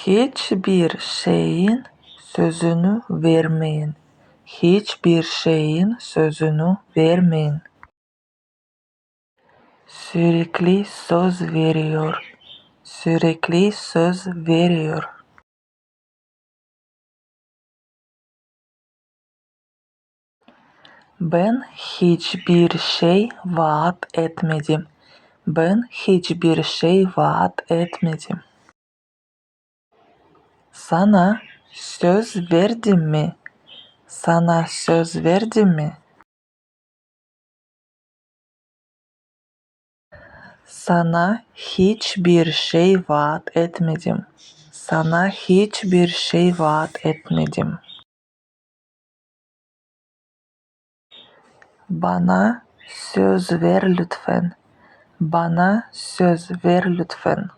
Hiçbir şeyin sözünü vermeyin. Hiçbir şeyin sözünü vermeyin. Sürekli söz veriyor. Sürekli söz veriyor. Ben hiçbir şey vaat etmedim. Ben hiçbir şey vaat etmedim. Sana söz verdim mi? Sana söz verdim mi? Sana hiçbir şey vaat etmedim. Sana hiçbir şey vaat etmedim. Bana söz ver lütfen. Bana söz ver lütfen.